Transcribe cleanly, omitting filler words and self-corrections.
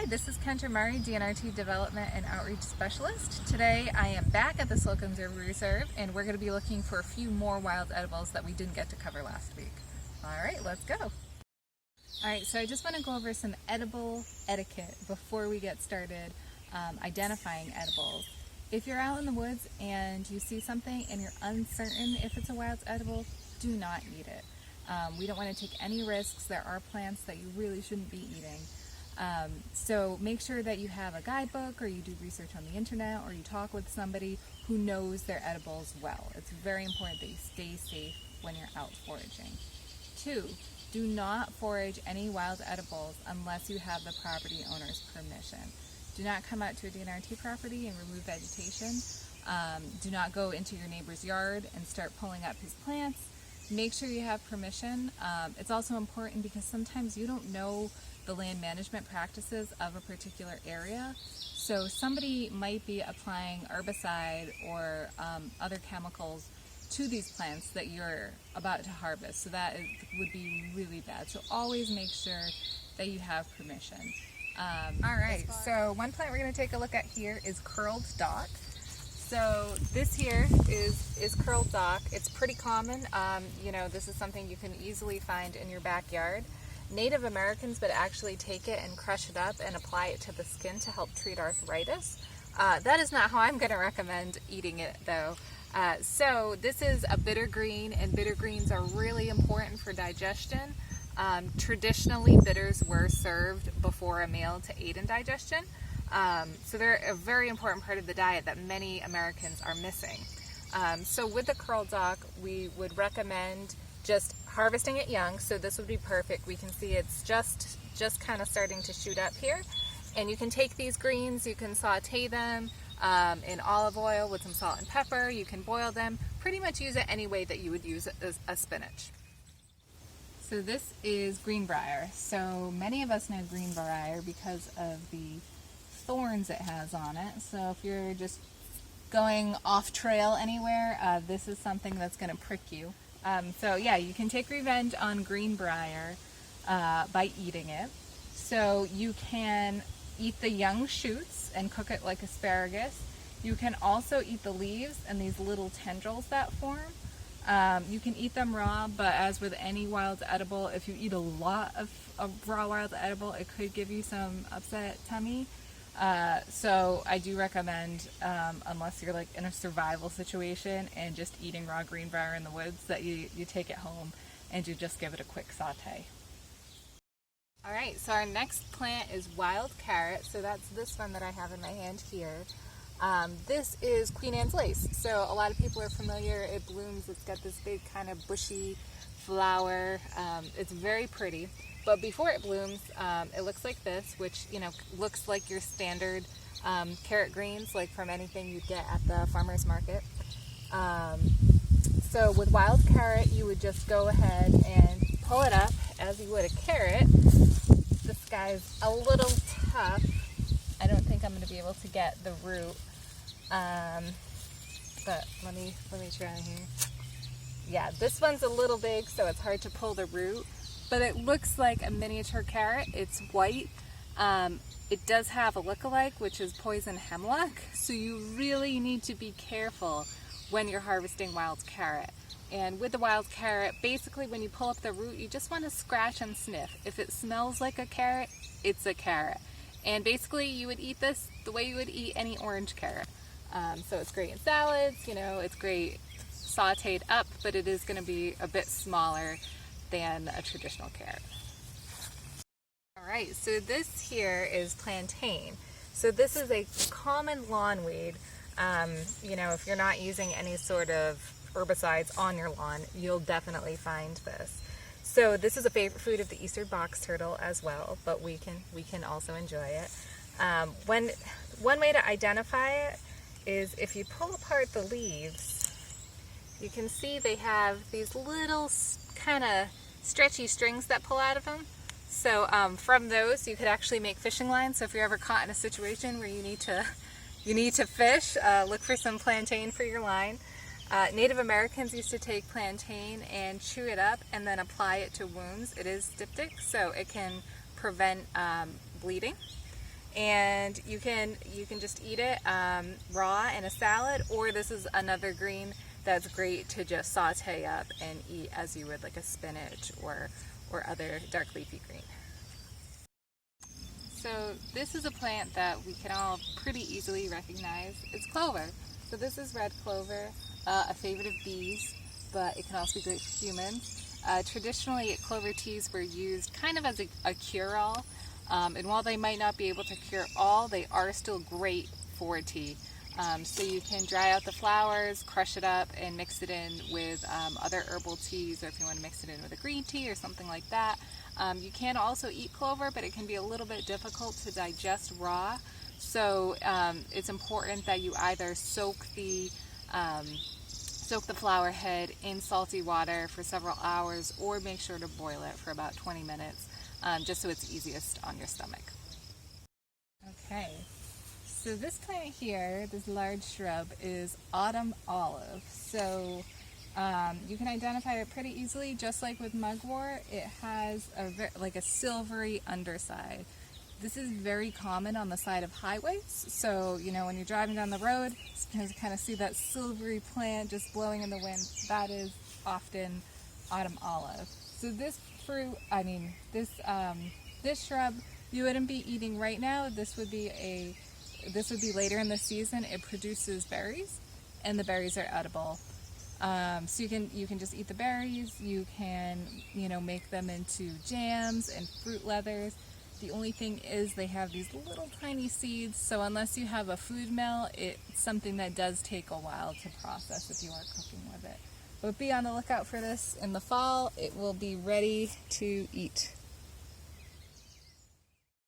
Hi, this is Kendra, DNRT Development and Outreach Specialist. Today I am back at the Slocum's River Reserve and we're going to be looking for a few more wild edibles that we didn't get to cover last week. Alright, let's go! Alright, so I just want to go over some edible etiquette before we get started identifying edibles. If you're out in the woods and you see something and you're uncertain if it's a wild edible, do not eat it. We don't want to take any risks. There are plants that you really shouldn't be eating. So make sure that you have a guidebook or you do research on the internet or you talk with somebody who knows their edibles well. It's very important that you stay safe when you're out foraging. 2, do not forage any wild edibles unless you have the property owner's permission. Do not come out to a DNRT property and remove vegetation. Do not go into your neighbor's yard and start pulling up his plants. Make sure you have permission. It's also important because sometimes you don't know the land management practices of a particular area. So somebody might be applying herbicide or other chemicals to these plants that you're about to harvest. So that would be really bad. So always make sure that you have permission. Alright, so one plant we're going to take a look at here is curled dock. So this here is curled dock. It's pretty common. You know, this is something you can easily find in your backyard. Native Americans would actually take it and crush it up and apply it to the skin to help treat arthritis. That is not how I'm going to recommend eating it though. So this is a bitter green, and bitter greens are really important for digestion. Traditionally, bitters were served before a meal to aid in digestion. So they're a very important part of the diet that many Americans are missing. So with the curled dock, we would recommend just harvesting it young. So this would be perfect. We can see it's just kind of starting to shoot up here. And you can take these greens, you can saute them in olive oil with some salt and pepper. You can boil them. Pretty much use it any way that you would use a spinach. So this is greenbrier. So many of us know greenbrier because of the thorns it has on it. So if you're just going off trail anywhere, this is something that's going to prick you. So yeah, you can take revenge on greenbrier by eating it. So you can eat the young shoots and cook it like asparagus. You can also eat the leaves and these little tendrils that form. You can eat them raw, but as with any wild edible, if you eat a lot of raw wild edible, it could give you some upset tummy. So I do recommend, unless you're like in a survival situation and just eating raw greenbrier in the woods, that you take it home and you just give it a quick saute. Alright, so our next plant is wild carrot. So that's this one that I have in my hand here. This is Queen Anne's lace. So a lot of people are familiar. It blooms. It's got this big kind of bushy flower. It's very pretty. But before it blooms, it looks like this, which, you know, looks like your standard carrot greens, like from anything you'd get at the farmer's market. So with wild carrot, you would just go ahead and pull it up as you would a carrot. This guy's a little tough. I don't think I'm going to be able to get the root, but let me try here. Yeah, this one's a little big, so it's hard to pull the root. But it looks like a miniature carrot. It's white. It does have a look-alike, which is poison hemlock. So you really need to be careful when you're harvesting wild carrot. And with the wild carrot, basically when you pull up the root, you just want to scratch and sniff. If it smells like a carrot, it's a carrot. And basically you would eat this the way you would eat any orange carrot. So it's great in salads, you know, it's great sauteed up, but it is going to be a bit smaller than a traditional carrot. Alright, so this here is plantain. So this is a common lawn weed. You know, if you're not using any sort of herbicides on your lawn, you'll definitely find this. So this is a favorite food of the eastern box turtle as well, but we can also enjoy it. One way to identify it is if you pull apart the leaves, you can see they have these little kind of stretchy strings that pull out of them. So from those you could actually make fishing lines. So if you're ever caught in a situation where you need to fish, look for some plantain for your line. Native Americans used to take plantain and chew it up and then apply it to wounds. It is styptic, so it can prevent bleeding. and you can just eat it raw in a salad, or this is another green that's great to just saute up and eat as you would like a spinach or other dark leafy green. So this is a plant that we can all pretty easily recognize. It's clover. So this is red clover, a favorite of bees, but it can also be great for humans. Traditionally, clover teas were used kind of as a cure-all, and while they might not be able to cure all, they are still great for tea. So you can dry out the flowers, crush it up, and mix it in with other herbal teas, or if you want to mix it in with a green tea or something like that. You can also eat clover, but it can be a little bit difficult to digest raw. So it's important that you either soak the flower head in salty water for several hours, or make sure to boil it for about 20 minutes, just so it's easiest on your stomach. Okay, so this plant here, this large shrub, is autumn olive. So you can identify it pretty easily, just like with mugwort. It has like a silvery underside. This is very common on the side of highways, so when you're driving down the road, you can kind of see that silvery plant just blowing in the wind. That is often autumn olive. So this fruit, this shrub, you wouldn't be eating right now. This would be later in the season. It produces berries, and the berries are edible. So you can just eat the berries. You can make them into jams and fruit leathers. The only thing is they have these little tiny seeds, so unless you have a food mill, it's something that does take a while to process if you are cooking with it. But be on the lookout for this in the fall. It will be ready to eat.